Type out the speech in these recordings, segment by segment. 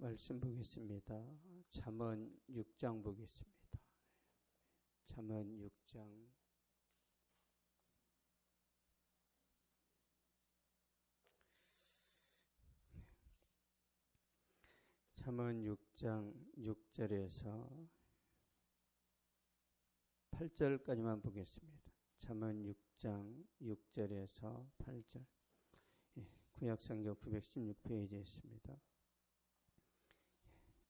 말씀 보겠습니다. 잠언 6장 보겠습니다. 잠언 6장 잠언 6장 6절에서 8절까지만 보겠습니다. 잠언 6장 6절에서 8절. 구약성경 916페이지에 있습니다.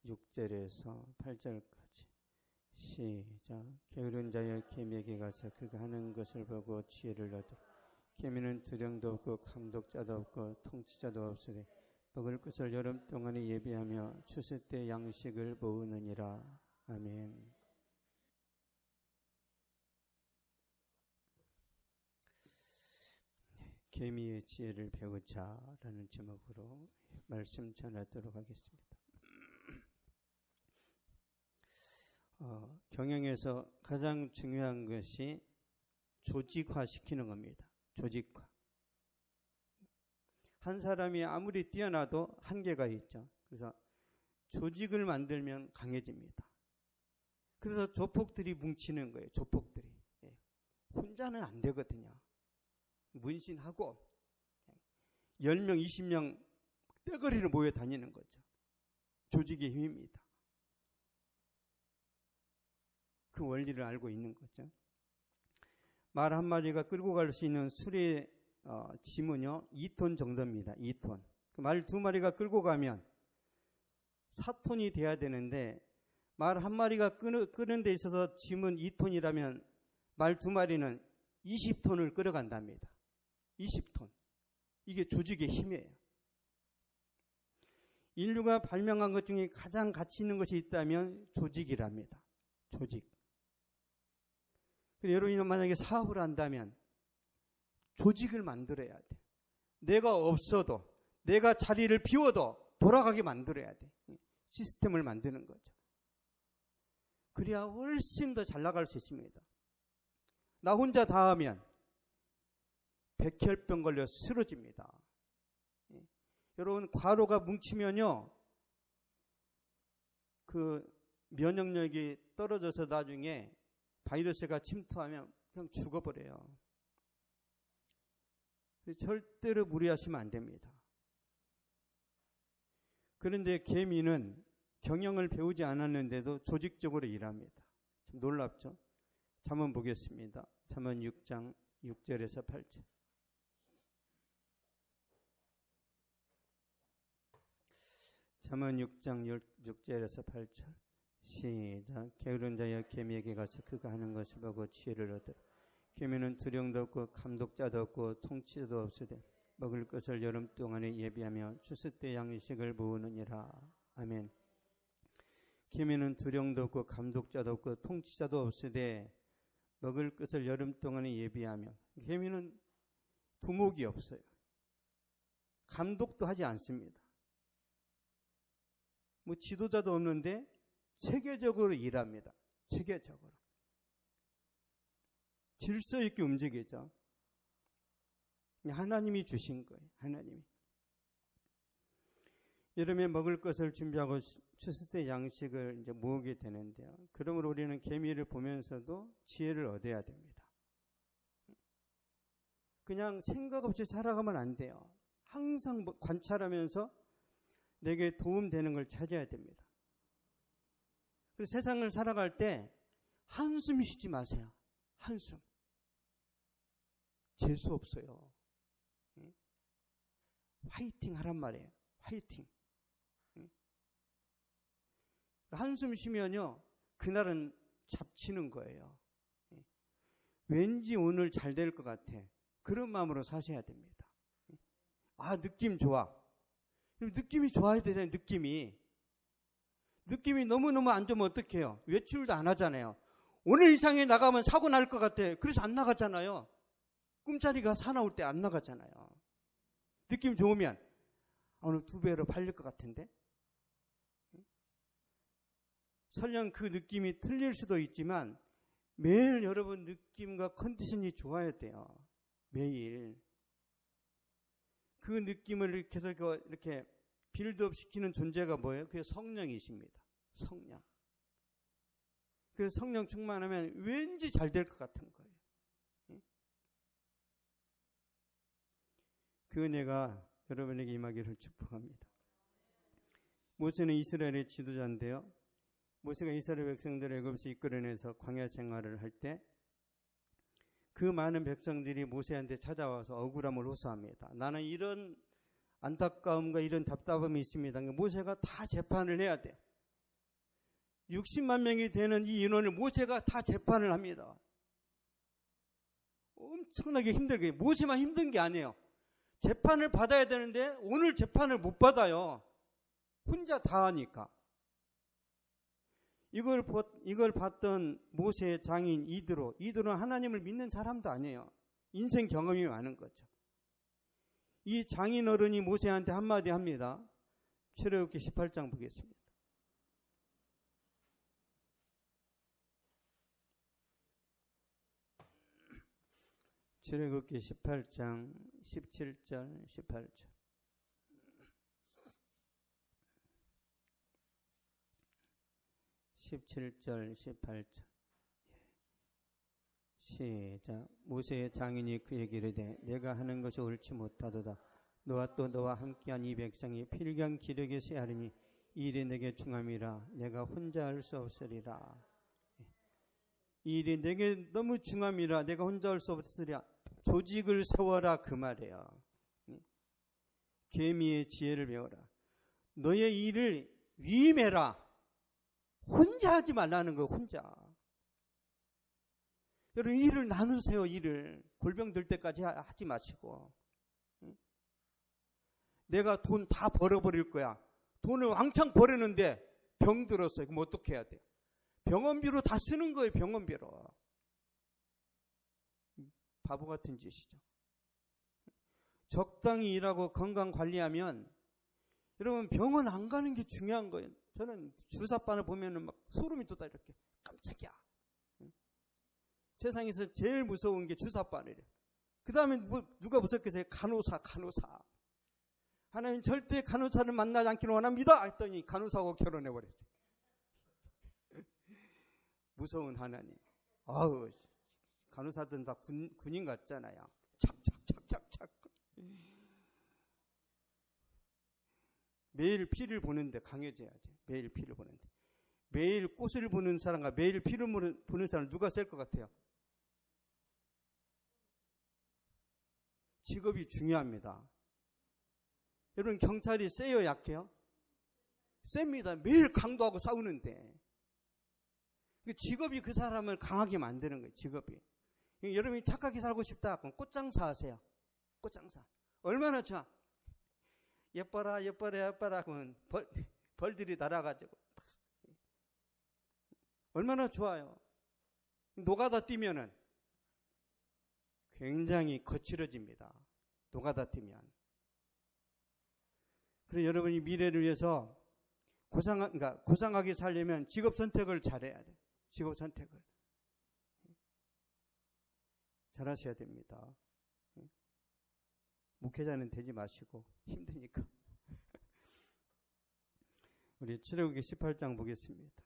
6절에서 8절까지 시작. 게으른 자여 계미에게 가서 그가 하는 것을 보고 지혜를 얻으라. 계미는 두령도 없고 감독자도 없고 통치자도 없으되 먹을 것을 여름 동안에 예비하며 추수 때 양식을 모으느니라. 아멘. 계미의 지혜를 배우자라는 제목으로 말씀 전하도록 하겠습니다. 경영에서 가장 중요한 것이 조직화시키는 겁니다. 조직화. 한 사람이 아무리 뛰어나도 한계가 있죠. 그래서 조직을 만들면 강해집니다. 그래서 조폭들이 뭉치는 거예요. 조폭들이. 혼자는 안 되거든요. 문신하고 10명, 20명 떼거리로 모여 다니는 거죠. 조직의 힘입니다. 그 원리를 알고 있는 거죠. 말 한 마리가 끌고 갈 수 있는 수레의 짐은요 2톤 정도입니다. 2톤. 말 2마리가 끌고 가면 4톤이 돼야 되는데 말 한 마리가 끄는 데 있어서 짐은 2톤이라면 말 2마리는 20톤을 끌어간답니다. 20톤. 이게 조직의 힘이에요. 인류가 발명한 것 중에 가장 가치 있는 것이 있다면 조직이랍니다. 조직. 여러분이 만약에 사업을 한다면 조직을 만들어야 돼. 내가 없어도, 내가 자리를 비워도 돌아가게 만들어야 돼. 시스템을 만드는 거죠. 그래야 훨씬 더 잘 나갈 수 있습니다. 나 혼자 다 하면 백혈병 걸려 쓰러집니다. 여러분, 과로가 뭉치면요, 그 면역력이 떨어져서 나중에 바이러스가 침투하면 그냥 죽어버려요. 절대로 무리하시면 안 됩니다. 그런데 계미는 경영을 배우지 않았는데도 조직적으로 일합니다. 좀 놀랍죠? 잠언 보겠습니다. 잠언 6장 6절에서 8절. 잠언 6장 6절에서 8절. 시작. 게으른 자여 계미에게 가서 그가 하는 것을 보고 지혜를 얻으라. 계미는 두령도 없고 감독자도 없고 통치자도 없으되 먹을 것을 여름 동안에 예비하며 추수 때 양식을 모으느니라. 아멘. 계미는 두령도 없고 감독자도 없고 통치자도 없으되 먹을 것을 여름 동안에 예비하며. 계미는 두목이 없어요. 감독도 하지 않습니다. 뭐 지도자도 없는데 체계적으로 일합니다. 체계적으로. 질서 있게 움직이죠. 하나님이 주신 거예요. 하나님이. 여름에 먹을 것을 준비하고 추수 때 양식을 이제 모으게 되는데요. 그러므로 우리는 계미를 보면서도 지혜를 얻어야 됩니다. 그냥 생각 없이 살아가면 안 돼요. 항상 관찰하면서 내게 도움되는 걸 찾아야 됩니다. 그래서 세상을 살아갈 때 한숨 쉬지 마세요. 한숨. 재수 없어요. 화이팅 하란 말이에요. 화이팅. 한숨 쉬면요, 그날은 잡치는 거예요. 왠지 오늘 잘 될 것 같아. 그런 마음으로 사셔야 됩니다. 아, 느낌 좋아. 느낌이 좋아야 되잖아요. 느낌이 너무너무 안 좋으면 어떡해요? 외출도 안 하잖아요. 오늘 이상에 나가면 사고 날 것 같아. 그래서 안 나가잖아요. 꿈자리가 사나울 때 안 나가잖아요. 느낌 좋으면 오늘 2배로 팔릴 것 같은데? 설령 그 느낌이 틀릴 수도 있지만 매일 여러분 느낌과 컨디션이 좋아야 돼요. 매일. 그 느낌을 계속 이렇게 빌드업 시키는 존재가 뭐예요? 그게 성령이십니다. 성령. 그래서 성령 충만하면 왠지 잘 될 것 같은 거예요. 그 은혜가 여러분에게 임하기를 축복합니다. 모세는 이스라엘의 지도자인데요. 모세가 이스라엘 백성들을 애굽에서 이끌어내서 광야 생활을 할 때 그 많은 백성들이 모세한테 찾아와서 억울함을 호소합니다. 나는 이런 안타까움과 이런 답답함이 있습니다. 모세가 다 재판을 해야 돼요. 60만 명이 되는 이 인원을 모세가 다 재판을 합니다. 엄청나게 힘들게. 모세만 힘든 게 아니에요. 재판을 받아야 되는데 오늘 재판을 못 받아요. 혼자 다 하니까. 이걸 봤던 모세의 장인 이드로는 하나님을 믿는 사람도 아니에요. 인생 경험이 많은 거죠. 이 장인 어른이 모세한테 한마디 합니다. 출애굽기 18장 보겠습니다. 출애굽기 18장 17절 18절. (17절) (18절) 시작. 모세의 장인이 그에게 이르되 내가 하는 것이 옳지 못하도다. 너와 또 너와 함께한 이 백성이 필경 기력에 쇠하리니 이 일이 내게 중함이라. 내가 혼자 할 수 없으리라. 이 일이 내게 너무 중함이라. 내가 혼자 할 수 없으리라. 조직을 세워라 그 말이에요. 계미의 지혜를 배워라. 너의 일을 위임해라. 혼자 하지 말라는 거. 혼자. 여러분 일을 나누세요. 일을 골병 들 때까지 하지 마시고. 내가 돈 다 벌어버릴 거야. 돈을 왕창 벌었는데 병 들었어요. 그럼 어떻게 해야 돼요? 병원비로 다 쓰는 거예요. 병원비로. 바보 같은 짓이죠. 적당히 일하고 건강 관리하면 여러분 병원 안 가는 게 중요한 거예요. 저는 주사바늘 보면은 막 소름이 돋아 이렇게 깜짝이야. 세상에서 제일 무서운 게 주사바늘이에요. 그 다음에 누가 무섭겠어요? 간호사. 하나님 절대 간호사를 만나지 않기를 원합니다. 했더니 간호사하고 결혼해버렸어요. 무서운 하나님. 아우, 간호사들은 다 군인 같잖아요. 착착착착착. 매일 피를 보는데 강해져야 돼. 매일 피를 보는데. 매일 꽃을 보는 사람과 매일 피를 보는 사람 누가 셀 것 같아요? 직업이 중요합니다. 여러분 경찰이 세요 약해요? 셉니다. 매일 강도하고 싸우는데. 직업이 그 사람을 강하게 만드는 거예요. 직업이. 여러분이 착하게 살고 싶다 그럼 꽃장사 하세요. 꽃장사. 얼마나 좋아. 예뻐라 하면 벌들이 날아가지고 얼마나 좋아요. 노가다 뛰면은 굉장히 거칠어집니다. 노가다 뛰면. 그래서 여러분이 미래를 위해서 고상하게 살려면 직업 선택을 잘해야 돼요. 직업 선택을 잘하셔야 됩니다. 목회자는 되지 마시고 힘드니까. 우리 출애굽기 18장 보겠습니다.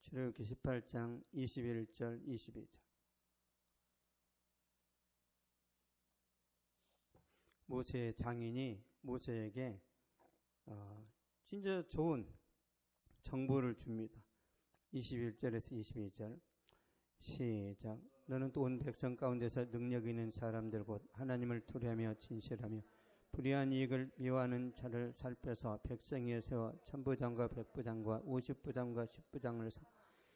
출애굽기 18장 21절 22절. 모세의 장인이 모세에게 진짜 좋은 정보를 줍니다. 21절에서 22절 시작. 너는 또 온 백성 가운데서 능력 있는 사람들 곧 하나님을 두려하며 진실하며 불의한 이익을 미워하는 자를 살펴서 백성에 세워 천부장과 백부장과 50부장과 10부장을 서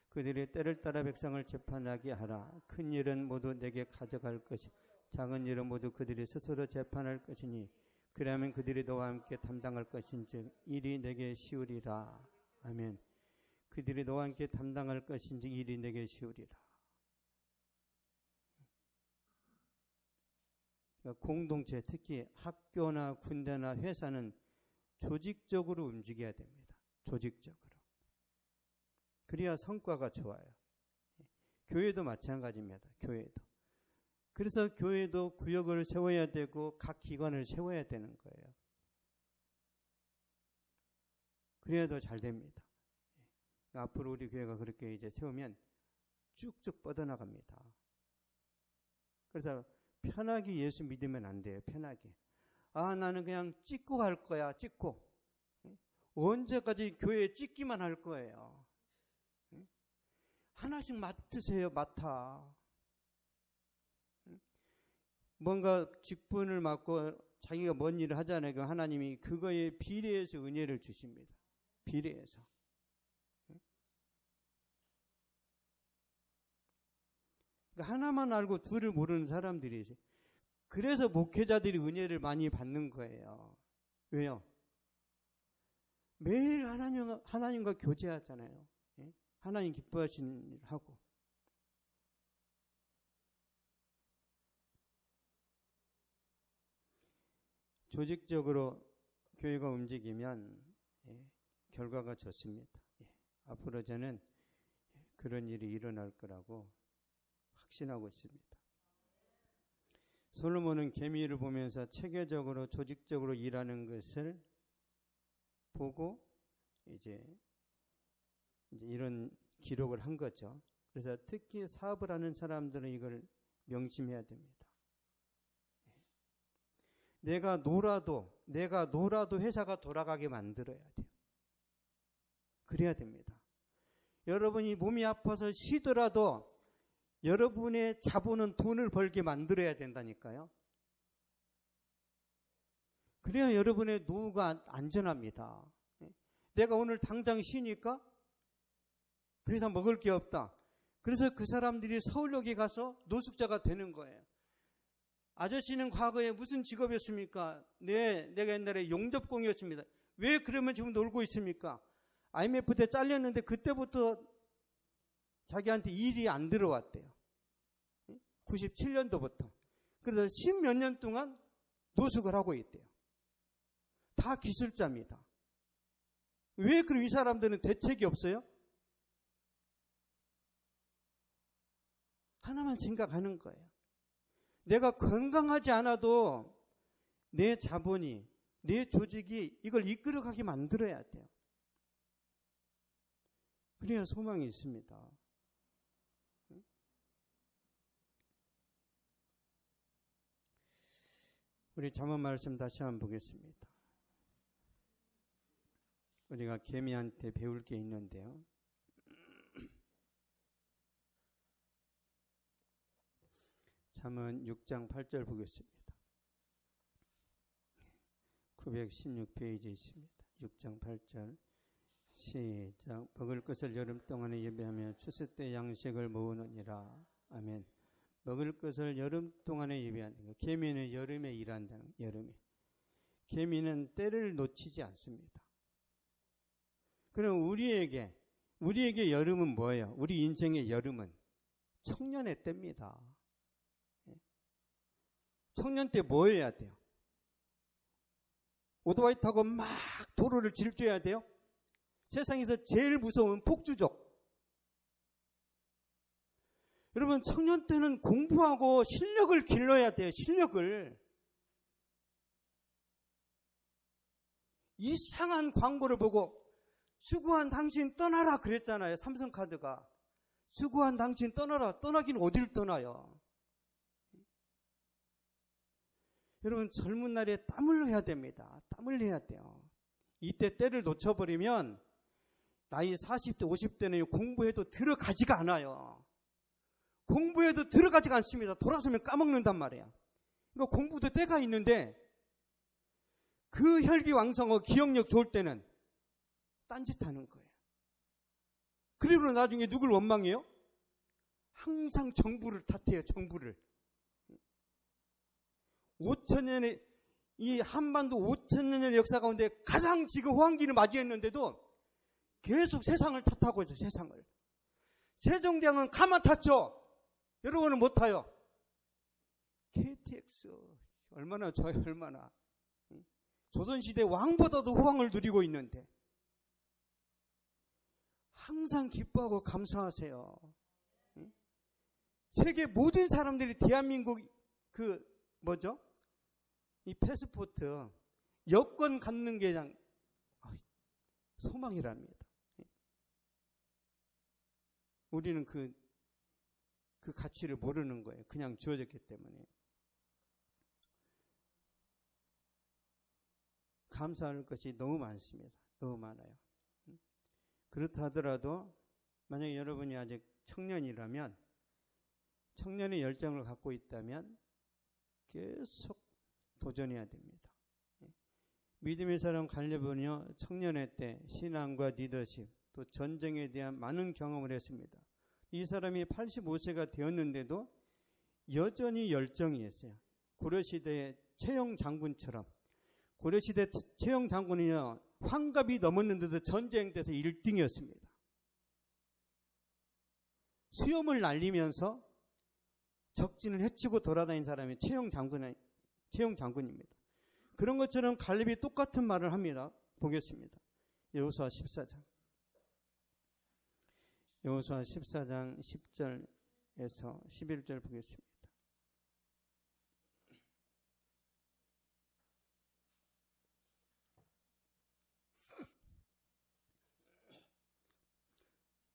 그들이 때를 따라 백성을 재판하게 하라. 큰 일은 모두 내게 가져갈 것이 작은 일은 모두 그들이 스스로 재판할 것이니 그러면 그들이 너와 함께 담당할 것인즉 일이 내게 쉬우리라. 아멘. 그들이 너와 함께 담당할 것인즉 일이 내게 쉬우리라. 그러니까 공동체, 특히 학교나 군대나 회사는 조직적으로 움직여야 됩니다. 조직적으로. 그래야 성과가 좋아요. 교회도 마찬가지입니다. 교회도. 그래서 교회도 구역을 세워야 되고 각 기관을 세워야 되는 거예요. 그래야 더 잘 됩니다. 앞으로 우리 교회가 그렇게 이제 세우면 쭉쭉 뻗어나갑니다. 그래서 편하게 예수 믿으면 안 돼요. 편하게. 나는 그냥 찍고 갈 거야. 찍고. 언제까지 교회에 찍기만 할 거예요. 하나씩 맡으세요. 맡아. 뭔가 직분을 맡고 자기가 뭔 일을 하잖아요. 그럼 하나님이 그거에 비례해서 은혜를 주십니다. 비례해서. 그러니까 하나만 알고 둘을 모르는 사람들이지. 그래서 목회자들이 은혜를 많이 받는 거예요. 왜요? 매일 하나님과 교제하잖아요. 하나님 기뻐하신 일 하고. 조직적으로 교회가 움직이면 결과가 좋습니다. 앞으로 저는 그런 일이 일어날 거라고 확신하고 있습니다. 솔로몬은 계미를 보면서 체계적으로 조직적으로 일하는 것을 보고 이제 이런 기록을 한 거죠. 그래서 특히 사업을 하는 사람들은 이걸 명심해야 됩니다. 내가 놀아도 회사가 돌아가게 만들어야 돼요. 그래야 됩니다. 여러분이 몸이 아파서 쉬더라도 여러분의 자본은 돈을 벌게 만들어야 된다니까요. 그래야 여러분의 노후가 안전합니다. 내가 오늘 당장 쉬니까 더 이상 먹을 게 없다. 그래서 그 사람들이 서울역에 가서 노숙자가 되는 거예요. 아저씨는 과거에 무슨 직업이었습니까? 내가 옛날에 용접공이었습니다. 왜 그러면 지금 놀고 있습니까? IMF 때 잘렸는데 그때부터 자기한테 일이 안 들어왔대요. 97년도부터. 그래서 10몇 년 동안 노숙을 하고 있대요. 다 기술자입니다. 왜 그럼 이 사람들은 대책이 없어요? 하나만 생각하는 거예요. 내가 건강하지 않아도 내 자본이, 내 조직이 이걸 이끌어가게 만들어야 돼요. 그래야 소망이 있습니다. 우리 잠언 말씀 다시 한번 보겠습니다. 우리가 계미한테 배울 게 있는데요. 잠언 6장 8절 보겠습니다. 916페이지에 있습니다. 6장 8절 시작. 먹을 것을 여름 동안에 예배하며 추수 때 양식을 모으느니라. 아멘. 먹을 것을 여름 동안에 예배한다는 거예요. 계미는 여름에 일한다는 거예요. 여름에. 계미는 때를 놓치지 않습니다. 그럼 우리에게 여름은 뭐예요? 우리 인생의 여름은 청년의 때입니다. 청년 때 뭐 해야 돼요? 오토바이 타고 막 도로를 질주해야 돼요? 세상에서 제일 무서운 폭주족. 여러분, 청년 때는 공부하고 실력을 길러야 돼요. 실력을. 이상한 광고를 보고 수고한 당신 떠나라 그랬잖아요. 삼성카드가. 수고한 당신 떠나라. 떠나긴 어딜 떠나요. 여러분, 젊은 날에 땀을 해야 됩니다. 땀을 해야 돼요. 이때 때를 놓쳐버리면 나이 40대, 50대는 공부해도 들어가지가 않아요. 공부해도 들어가지가 않습니다. 돌아서면 까먹는단 말이에요. 그러니까 공부도 때가 있는데 그 혈기왕성하고 기억력 좋을 때는 딴짓하는 거예요. 그리고 나중에 누굴 원망해요? 항상 정부를 탓해요. 정부를. 5천년의 이 한반도 5천년의 역사 가운데 가장 지금 호황기를 맞이했는데도 계속 세상을 탓하고 있어요. 세상을. 세종대왕은 가만 탔죠. 여러분은 못 타요. KTX 얼마나 좋아요. 얼마나. 조선시대 왕보다도 호황을 누리고 있는데 항상 기뻐하고 감사하세요. 세계 모든 사람들이 대한민국 이 패스포트 여권 갖는 게 소망이랍니다. 우리는 그 가치를 모르는 거예요. 그냥 주어졌기 때문에. 감사할 것이 너무 많습니다. 너무 많아요. 그렇다 하더라도 만약에 여러분이 아직 청년이라면, 청년의 열정을 갖고 있다면 계속 도전해야 됩니다. 믿음의 사람 갈렙은요, 청년의 때 신앙과 리더십, 또 전쟁에 대한 많은 경험을 했습니다. 이 사람이 85세가 되었는데도 여전히 열정이 있어요. 고려시대의 최영 장군처럼. 고려시대 최영 장군은요, 환갑이 넘었는데도 전쟁 때서 1등이었습니다. 수염을 날리면서 적진을 해치고 돌아다닌 사람이 최영 장군입니다. 그런 것처럼 갈렙이 똑같은 말을 합니다. 보겠습니다. 여호수아 14장. 여호수아 14장 10절에서 11절 보겠습니다.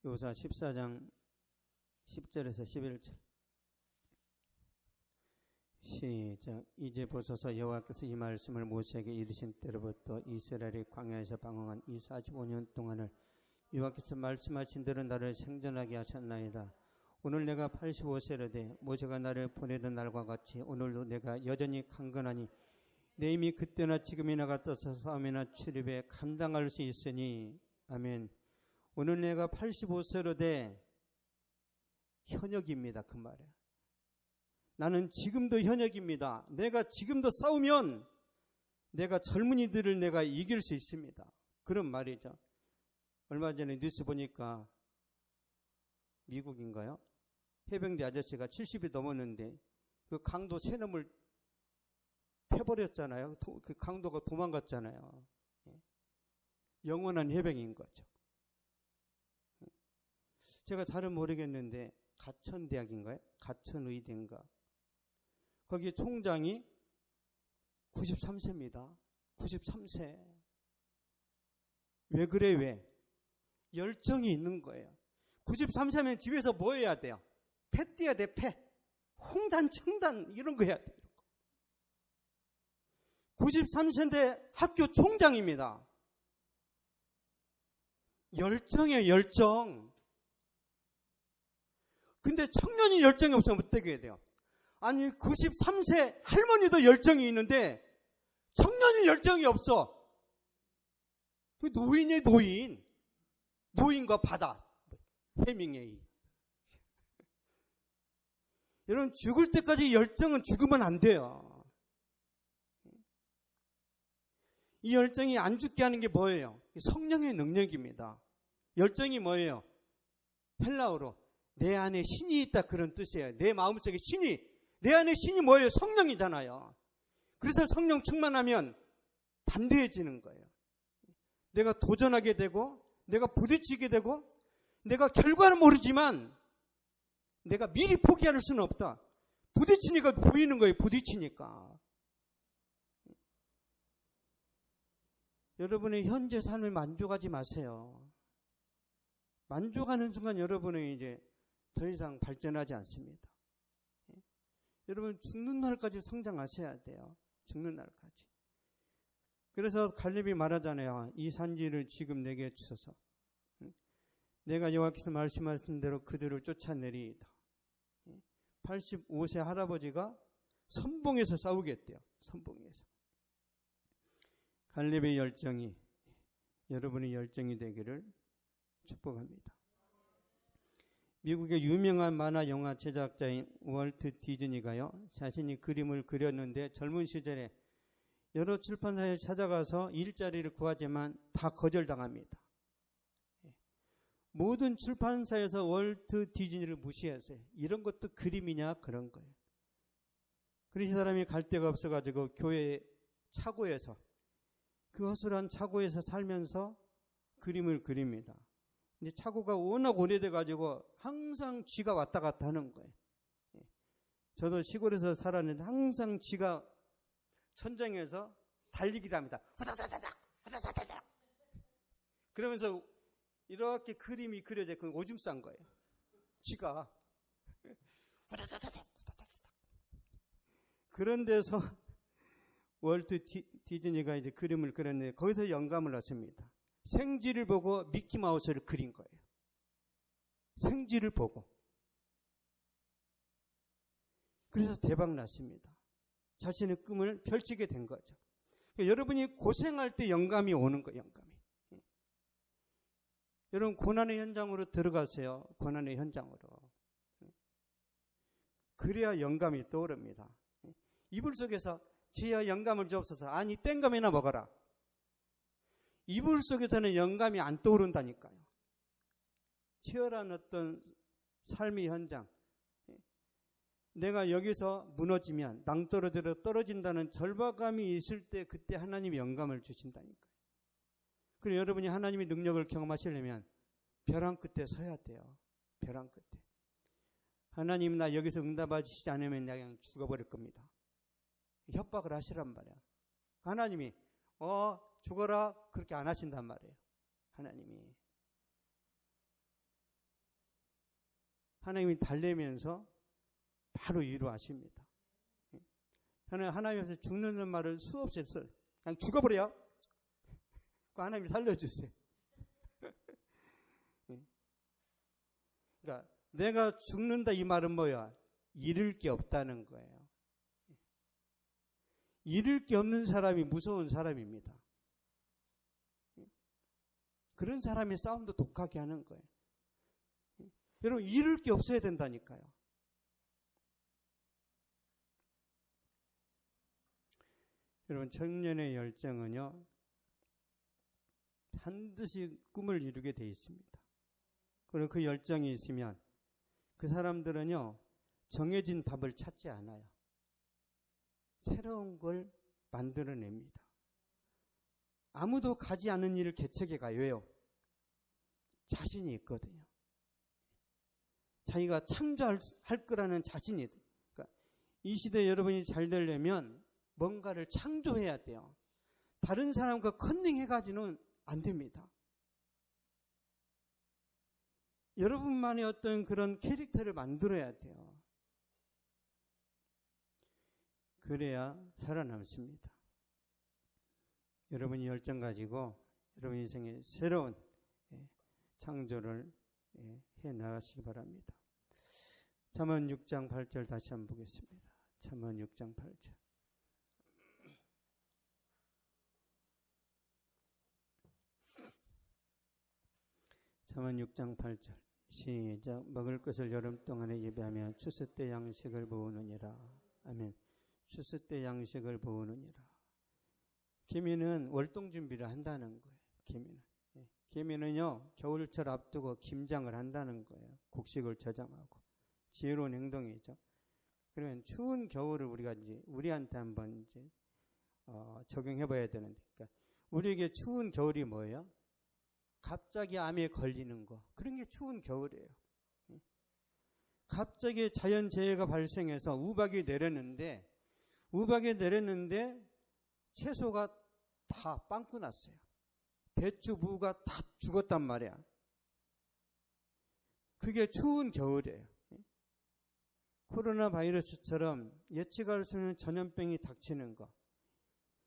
여호수아 14장 10절에서 11절. 시작. 이제 보소서, 여호와께서 이 말씀을 모세에게 이르신 때로부터 이스라엘이 광야에서 방황한 이 45년 동안을 여호와께서 말씀하신 대로 나를 생존하게 하셨나이다. 오늘 내가 85세로 돼 모세가 나를 보내던 날과 같이 오늘도 내가 여전히 강건하니 내 힘이 그때나 지금이나 같아서 싸움이나 출입에 감당할 수 있으니. 아멘. 오늘 내가 85세로 돼 현역입니다. 그 말에 나는 지금도 현역입니다. 내가 지금도 싸우면 내가 젊은이들을 내가 이길 수 있습니다. 그런 말이죠. 얼마 전에 뉴스 보니까 미국인가요? 해병대 아저씨가 70이 넘었는데 그 강도 새놈을 패버렸잖아요. 그 강도가 도망갔잖아요. 영원한 해병인 거죠. 제가 잘은 모르겠는데 가천대학인가요? 가천의대인가? 거기 총장이 93세입니다. 93세. 왜 그래? 왜? 열정이 있는 거예요. 93세면 집에서 뭐 해야 돼요? 패 뛰어야 돼. 패. 홍단, 청단 이런 거 해야 돼요. 93세인데 학교 총장입니다. 열정이에요. 열정. 근데 청년이 열정이 없으면 어떻게 해야 돼요? 아니 93세 할머니도 열정이 있는데 청년이 열정이 없어. 노인이에요. 노인. 노인과 바다. 해밍웨이. 여러분 죽을 때까지 열정은 죽으면 안 돼요. 이 열정이 안 죽게 하는 게 뭐예요? 성령의 능력입니다. 열정이 뭐예요? 헬라어로 내 안에 신이 있다 그런 뜻이에요. 내 마음속에 신이. 내 안에 신이 뭐예요? 성령이잖아요. 그래서 성령 충만하면 담대해지는 거예요. 내가 도전하게 되고 내가 부딪히게 되고 내가 결과는 모르지만 내가 미리 포기할 수는 없다. 부딪히니까 보이는 거예요. 부딪히니까. 여러분의 현재 삶을 만족하지 마세요. 만족하는 순간 여러분은 이제 더 이상 발전하지 않습니다. 여러분 죽는 날까지 성장하셔야 돼요. 죽는 날까지. 그래서 갈렙이 말하잖아요. 이 산지를 지금 내게 주소서. 내가 여호와께서 말씀하신 대로 그들을 쫓아내리이다. 85세 할아버지가 선봉에서 싸우겠대요. 선봉에서. 갈렙의 열정이 여러분의 열정이 되기를 축복합니다. 미국의 유명한 만화 영화 제작자인 월트 디즈니가요, 자신이 그림을 그렸는데 젊은 시절에 여러 출판사에 찾아가서 일자리를 구하지만 다 거절당합니다. 모든 출판사에서 월트 디즈니를 무시했어요. 이런 것도 그림이냐 그런 거예요. 그래서 이 사람이 갈 데가 없어가지고 교회 차고에서 그 허술한 차고에서 살면서 그림을 그립니다. 근데 차고가 워낙 오래돼가지고 항상 쥐가 왔다 갔다 하는 거예요. 저도 시골에서 살았는데 항상 쥐가 천장에서 달리기를 합니다. 후다다다닥, 후다다다닥. 그러면서 이렇게 그림이 그려져 그 오줌 싼 거예요. 쥐가. 그런 데서 월트 디즈니가 이제 그림을 그렸는데 거기서 영감을 얻습니다. 생쥐를 보고 미키마우스를 그린 거예요. 생쥐를 보고. 그래서 대박 났습니다. 자신의 꿈을 펼치게 된 거죠. 그러니까 여러분이 고생할 때 영감이 오는 거예요. 영감이. 여러분 고난의 현장으로 들어가세요. 고난의 현장으로. 그래야 영감이 떠오릅니다. 이불 속에서 지혜와 영감을 주옵소서. 아니 땡감이나 먹어라. 이불 속에서는 영감이 안 떠오른다니까요. 치열한 어떤 삶의 현장, 내가 여기서 무너지면 낭떠러지로 떨어진다는 절박감이 있을 때 그때 하나님이 영감을 주신다니까요. 그리고 여러분이 하나님의 능력을 경험하시려면 벼랑 끝에 서야 돼요. 벼랑 끝에. 하나님 나 여기서 응답해 주시지 않으면 내가 그냥 죽어버릴 겁니다. 협박을 하시란 말이야. 하나님이 죽어라 그렇게 안 하신단 말이에요. 하나님이 달래면서 바로 위로하십니다. 하나님 앞에서 죽는 말을 수없이 했어요. 그냥 죽어버려. 하나님이 살려주세요. 그러니까 내가 죽는다 이 말은 뭐야? 잃을 게 없다는 거예요. 잃을 게 없는 사람이 무서운 사람입니다. 그런 사람이 싸움도 독하게 하는 거예요. 여러분 잃을 게 없어야 된다니까요. 여러분 청년의 열정은요 반드시 꿈을 이루게 돼 있습니다. 그리고 그 열정이 있으면 그 사람들은요 정해진 답을 찾지 않아요. 새로운 걸 만들어냅니다. 아무도 가지 않은 일을 개척해 가요. 왜요? 자신이 있거든요. 자기가 창조할 거라는 자신이 있어요. 그러니까 이 시대에 여러분이 잘 되려면 뭔가를 창조해야 돼요. 다른 사람과 컨닝해가지고는 안 됩니다. 여러분만의 어떤 그런 캐릭터를 만들어야 돼요. 그래야 살아남습니다. 여러분이 열정 가지고 여러분 인생에 새로운 창조를 해 나가시기 바랍니다. 잠언 6장 8절 다시 한번 보겠습니다. 잠언 6장 8절. 잠언 6장 8절. 시작. 먹을 것을 여름 동안에 예배하며 추수 때 양식을 모으느니라. 아멘. 추수 때 양식을 모으느니라. 개미는 월동 준비를 한다는 거예요. 개미는요 겨울철 앞두고 김장을 한다는 거예요. 곡식을 저장하고 지혜로운 행동이죠. 그러면 추운 겨울을 우리가 이제 우리한테 한번 이제 적용해봐야 되는데, 그러니까 우리에게 추운 겨울이 뭐예요? 갑자기 암에 걸리는 거, 그런 게 추운 겨울이에요. 갑자기 자연재해가 발생해서 우박이 내렸는데 채소가 다 빵꾸 났어요. 배추, 무가 다 죽었단 말이야. 그게 추운 겨울이에요. 코로나 바이러스처럼 예측할 수 없는 전염병이 닥치는 거.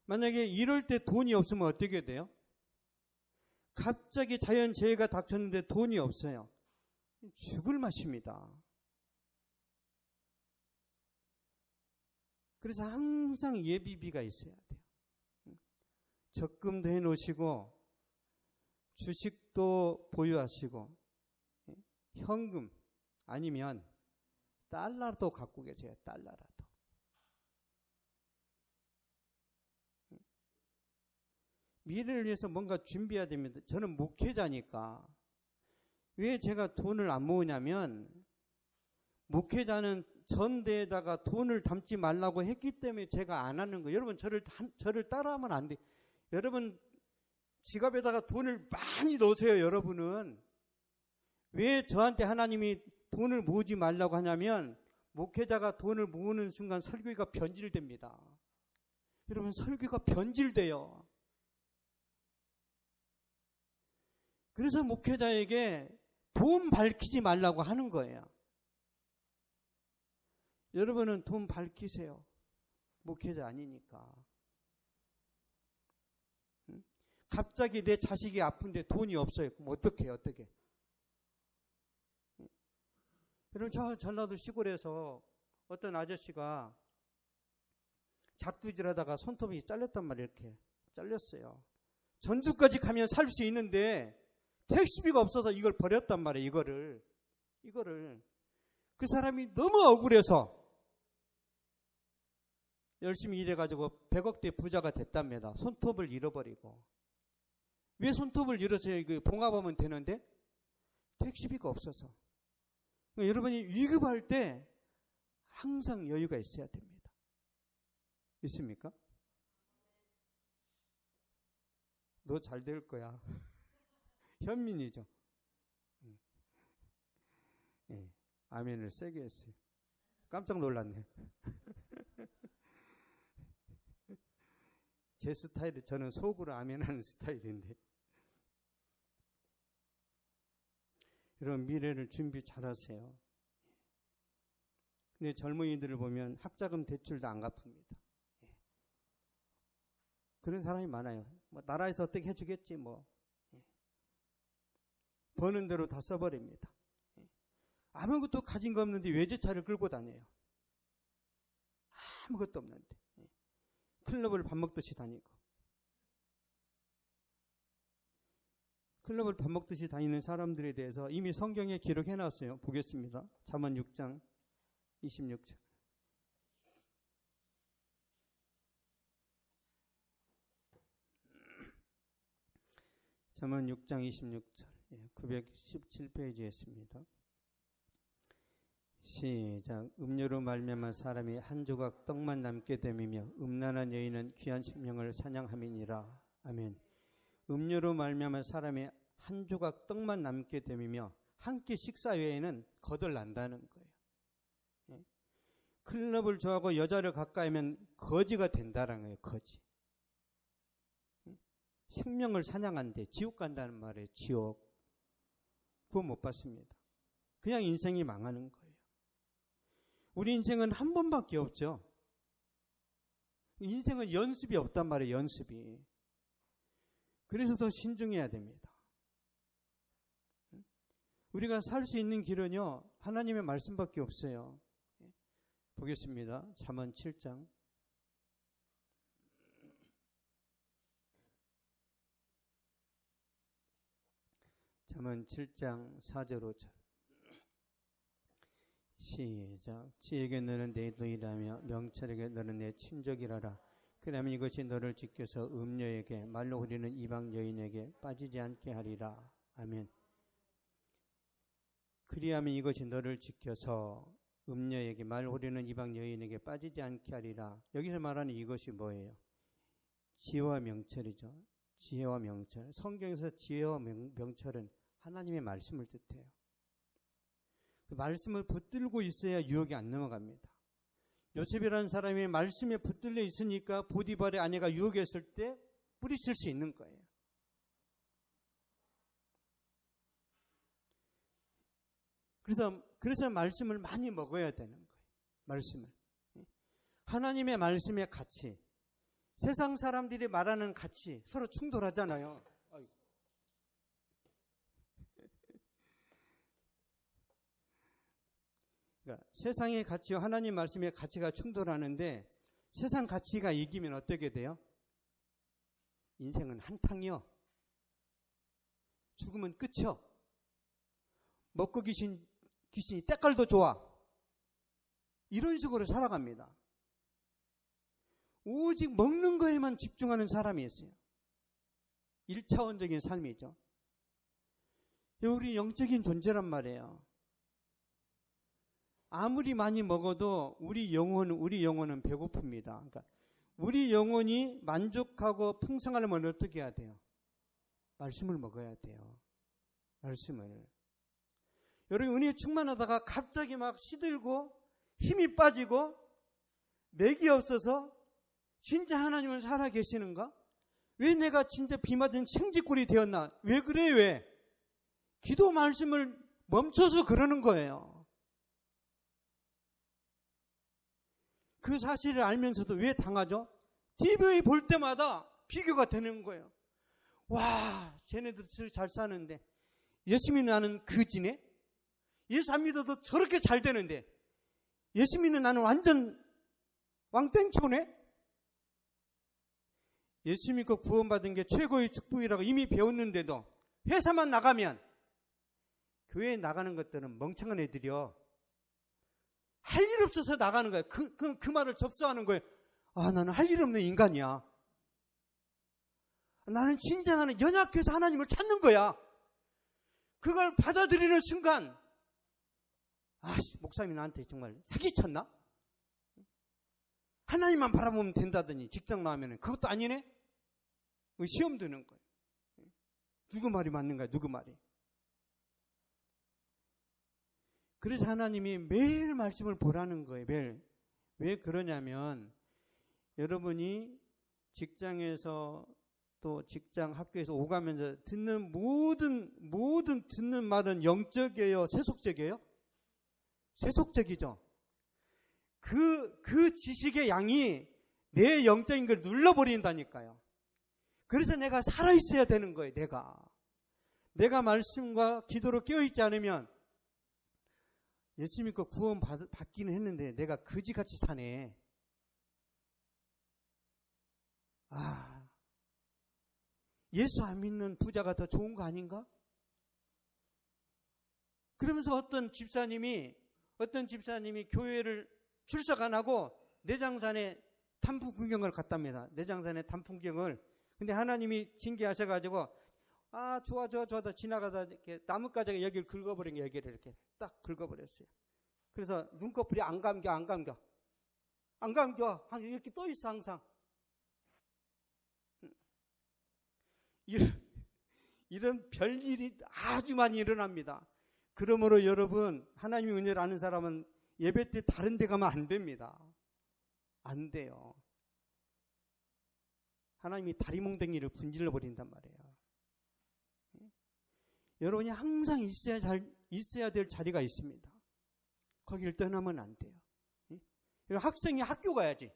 만약에 이럴 때 돈이 없으면 어떻게 돼요? 갑자기 자연재해가 닥쳤는데 돈이 없어요. 죽을 맛입니다. 그래서 항상 예비비가 있어야 돼요. 적금도 해놓으시고 주식도 보유하시고 현금 아니면 달러도 갖고 계세요. 달러라도. 미래를 위해서 뭔가 준비해야 됩니다. 저는 목회자니까. 왜 제가 돈을 안 모으냐면 목회자는 전대에다가 돈을 담지 말라고 했기 때문에 제가 안 하는 거예요. 여러분 저를 따라하면 안 돼요. 여러분 지갑에다가 돈을 많이 넣으세요. 여러분은. 왜 저한테 하나님이 돈을 모으지 말라고 하냐면 목회자가 돈을 모으는 순간 설교가 변질됩니다. 여러분 설교가 변질돼요. 그래서 목회자에게 돈 밝히지 말라고 하는 거예요. 여러분은 돈 밝히세요. 목회자 아니니까. 갑자기 내 자식이 아픈데 돈이 없어요. 그럼 어떻게 해요? 여러분, 저 전라도 시골에서 어떤 아저씨가 작두질 하다가 손톱이 잘렸단 말이에요. 이렇게 잘렸어요. 전주까지 가면 살 수 있는데 택시비가 없어서 이걸 버렸단 말이에요. 이거를 그 사람이 너무 억울해서 열심히 일해가지고 100억대 부자가 됐답니다. 손톱을 잃어버리고. 왜 손톱을 잃었어요? 이거 봉합하면 되는데 택시비가 없어서. 여러분이 위급할 때 항상 여유가 있어야 됩니다. 있습니까? 너 잘 될 거야. 현민이죠. 네, 아멘을 세게 했어요. 깜짝 놀랐네. 제 스타일은 저는 속으로 아멘하는 스타일인데. 여러분, 미래를 준비 잘하세요. 근데 젊은이들을 보면 학자금 대출도 안 갚습니다. 그런 사람이 많아요. 뭐 나라에서 어떻게 해주겠지 뭐. 버는 대로 다 써버립니다. 아무것도 가진 거 없는데 외제차를 끌고 다녀요. 아무것도 없는데. 클럽을 밥 먹듯이 다니고. 클럽을 밥 먹듯이 다니는 사람들에 대해서 이미 성경에 기록해놨어요. 보겠습니다. 잠언 6장 26절. 잠언 6장 26절. 917페이지에 있습니다. 시작. 음료로 말미암아 사람이 한 조각 떡만 남게 됨이며 음란한 여인은 귀한 생명을 사냥함이니라. 아멘. 음료로 말미암아 사람이 한 조각 떡만 남게 됨이며 한 끼 식사 외에는 거덜난다는 거예요. 클럽을 좋아하고 여자를 가까이 하면 거지가 된다는 거예요. 거지. 생명을 사냥한대. 지옥 간다는 말이에요. 지옥. 그거 못 받습니다. 그냥 인생이 망하는 거예요. 우리 인생은 한 번밖에 없죠. 인생은 연습이 없단 말이에요. 연습이. 그래서 더 신중해야 됩니다. 우리가 살 수 있는 길은요, 하나님의 말씀밖에 없어요. 보겠습니다. 잠언 7장. 잠언 7장 4절 5절. 시작. 지에게 너는 내 도이라며 명철에게 너는 내 친족이라라. 그러면 이것이 너를 지켜서 음녀에게 말로 흐리는 이방 여인에게 빠지지 않게 하리라. 아멘. 그리하면 이것이 너를 지켜서 음녀에게 말 흐리는 이방 여인에게 빠지지 않게 하리라. 여기서 말하는 이것이 뭐예요? 지혜와 명철이죠. 지혜와 명철. 성경에서 지혜와 명철은 하나님의 말씀을 뜻해요. 그 말씀을 붙들고 있어야 유혹이 안 넘어갑니다. 요셉이라는 사람이 말씀에 붙들려 있으니까 보디발의 아내가 유혹했을 때 뿌리칠 수 있는 거예요. 그래서 말씀을 많이 먹어야 되는 거예요. 말씀을. 하나님의 말씀의 가치, 세상 사람들이 말하는 가치 서로 충돌하잖아요. 그러니까 세상의 가치와 하나님 말씀의 가치가 충돌하는데 세상 가치가 이기면 어떻게 돼요? 인생은 한탕이요. 죽으면 끝이요. 먹고 귀신이 때깔도 좋아. 이런 식으로 살아갑니다. 오직 먹는 거에만 집중하는 사람이 있어요. 1차원적인 삶이죠. 우리 영적인 존재란 말이에요. 아무리 많이 먹어도 우리 영혼은 배고픕니다. 그러니까 우리 영혼이 만족하고 풍성하려면 어떻게 해야 돼요? 말씀을 먹어야 돼요. 말씀을. 여러분, 은혜에 충만하다가 갑자기 막 시들고 힘이 빠지고 맥이 없어서 진짜 하나님은 살아계시는가? 왜 내가 진짜 비 맞은 생쥐꼴이 되었나? 왜 그래? 왜? 기도 말씀을 멈춰서 그러는 거예요. 그 사실을 알면서도 왜 당하죠? TV 볼 때마다 비교가 되는 거예요. 와, 쟤네들 잘 사는데 예수 믿는 나는 그지네? 예수 안 믿어도 저렇게 잘 되는데 예수 믿는 나는 완전 왕땡초네? 예수 믿고 구원받은 게 최고의 축복이라고 이미 배웠는데도 회사만 나가면 교회에 나가는 것들은 멍청한 애들이요. 할 일 없어서 나가는 거예요. 그 말을 접수하는 거예요. 아, 나는 할 일 없는 인간이야. 나는 진정한 연약해서 하나님을 찾는 거야. 그걸 받아들이는 순간, 목사님이 나한테 정말 사기쳤나? 하나님만 바라보면 된다더니 직장 나오면 그것도 아니네? 시험 드는 거예요. 누구 말이 맞는가요? 누구 말이? 그래서 하나님이 매일 말씀을 보라는 거예요. 매일. 왜 그러냐면 여러분이 직장에서 또 직장 학교에서 오가면서 듣는 모든 듣는 말은 영적이에요? 세속적이에요? 세속적이죠. 그 지식의 양이 내 영적인 걸 눌러버린다니까요. 그래서 내가 살아있어야 되는 거예요. 내가 말씀과 기도로 깨어있지 않으면 예수 믿고 구원 받기는 했는데 내가 거지같이 사네. 예수 안 믿는 부자가 더 좋은 거 아닌가? 그러면서 어떤 집사님이 교회를 출석 안 하고 내장산에 단풍 구경을 갔답니다. 내장산에 단풍 구경을. 근데 하나님이 징계하셔가지고 좋아 지나가다 이렇게 나뭇가지가 여기를 긁어버린 게 여기를 이렇게 딱 긁어버렸어요. 그래서 눈꺼풀이 안 감겨 이렇게 떠 있어 항상. 이런 별일이 아주 많이 일어납니다. 그러므로 여러분, 하나님의 은혜를 아는 사람은 예배 때 다른 데 가면 안 됩니다. 안 돼요. 하나님이 다리몽댕이를 분질러 버린단 말이에요. 여러분이 항상 있어야 될 자리가 있습니다. 거기를 떠나면 안 돼요. 학생이 학교 가야지.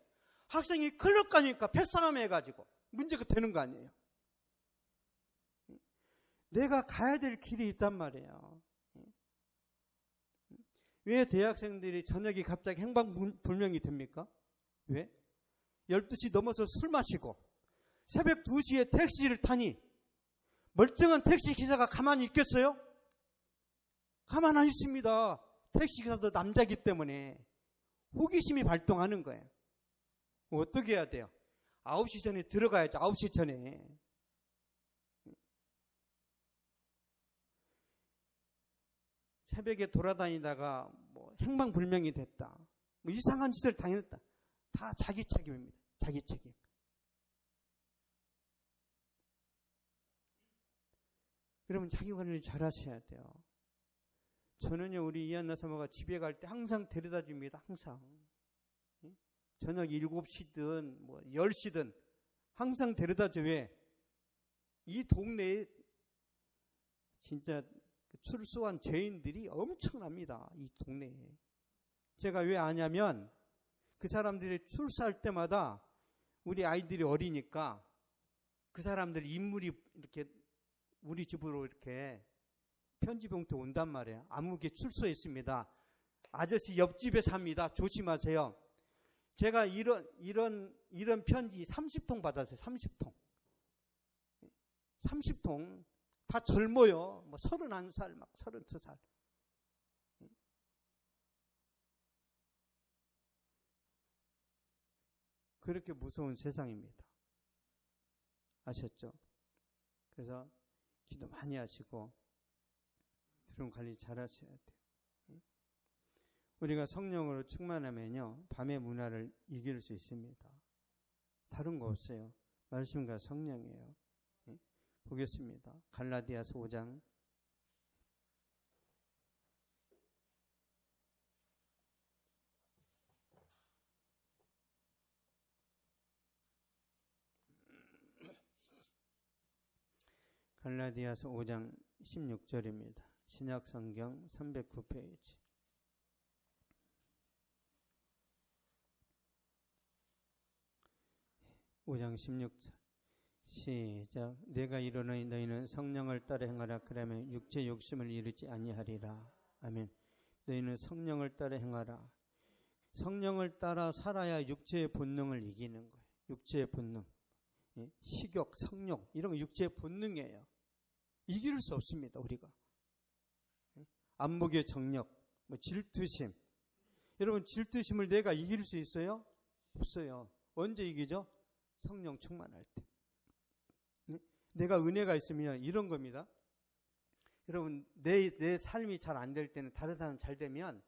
학생이 클럽 가니까 패싸움 해가지고 문제가 되는 거 아니에요. 내가 가야 될 길이 있단 말이에요. 왜 대학생들이 저녁이 갑자기 행방불명이 됩니까? 왜? 12시 넘어서 술 마시고 새벽 2시에 택시를 타니 멀쩡한 택시 기사가 가만히 있겠어요? 가만히 안 있습니다. 택시 기사도 남자이기 때문에 호기심이 발동하는 거예요. 어떻게 해야 돼요? 9시 전에 들어가야죠. 9시 전에. 새벽에 돌아다니다가 행방불명이 됐다. 이상한 짓을 당했다. 다 자기 책임입니다. 자기 책임. 여러분 자기 관리를 잘 하셔야 돼요. 저는요 우리 이한나 사모가 집에 갈 때 항상 데려다 줍니다. 항상. 저녁 7시든 10시든 항상 데려다 줘. 왜? 이 동네에 진짜 출소한 죄인들이 엄청납니다. 이 동네에. 제가 왜 아냐면 그 사람들이 출소할 때마다 우리 아이들이 어리니까 그 사람들 인물이 이렇게 우리 집으로 이렇게 편지봉투 온단 말이에요. 아무개 출소했습니다. 아저씨 옆집에 삽니다. 조심하세요. 제가 이런 편지 30통 받았어요. 30통. 30통. 다 젊어요. 31살, 32살. 그렇게 무서운 세상입니다. 아셨죠? 그래서 기도 많이 하시고 그런 관리 잘 하셔야 돼요. 우리가 성령으로 충만하면요 밤의 문화를 이길 수 있습니다. 다른 거 없어요. 말씀과 성령이에요. 보겠습니다. 갈라디아서 5장 갈라디아서 5장 16절입니다. 신약성경 309페이지. 5장 16절. 시작. 내가 이르노니 너희는 성령을 따라 행하라. 그러면 육체 욕심을 이루지 아니하리라. 아멘. 너희는 성령을 따라 행하라. 성령을 따라 살아야 육체의 본능을 이기는 거예요. 육체의 본능. 식욕, 성욕 이런 거 육체의 본능이에요. 이길 수 없습니다. 우리가. 안목의 정력, 질투심. 여러분 질투심을 내가 이길 수 있어요? 없어요. 언제 이기죠? 성령 충만할 때. 내가 은혜가 있으면 이런 겁니다. 여러분 내 삶이 잘 안 될 때는 다른 사람 잘 되면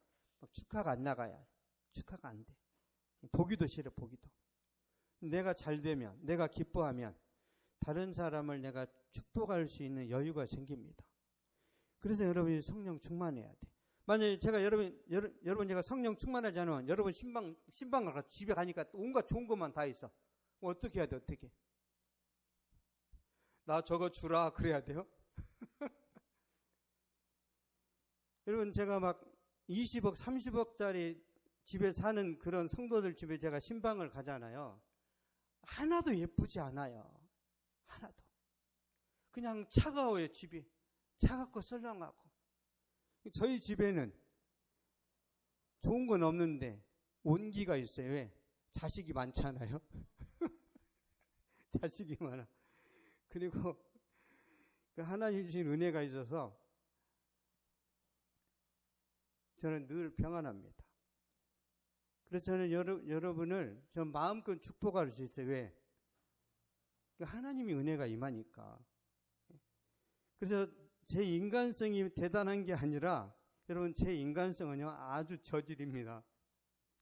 축하가 안 나가요. 축하가 안 돼. 보기도 싫어. 보기도. 내가 잘 되면, 내가 기뻐하면 다른 사람을 내가 축복할 수 있는 여유가 생깁니다. 그래서 여러분이 성령 충만해야 돼. 만약에 제가 여러분 제가 성령 충만하지 않으면 여러분 신방 가서 집에 가니까 온갖 좋은 것만 다 있어. 어떻게 해야 돼? 어떻게? 나 저거 주라 그래야 돼요? 여러분 제가 막 20억, 30억짜리 집에 사는 그런 성도들 집에 제가 신방을 가잖아요. 하나도 예쁘지 않아요. 하나도. 그냥 차가워요. 집이. 차갑고 썰렁하고. 저희 집에는 좋은 건 없는데 온기가 있어요. 왜? 자식이 많잖아요. 자식이 많아. 그리고 하나님 주신 은혜가 있어서 저는 늘 평안합니다. 그래서 저는 여러분을 저 마음껏 축복할 수 있어요. 왜? 하나님이 은혜가 임하니까. 그래서 제 인간성이 대단한 게 아니라 여러분 제 인간성은요 아주 저질입니다.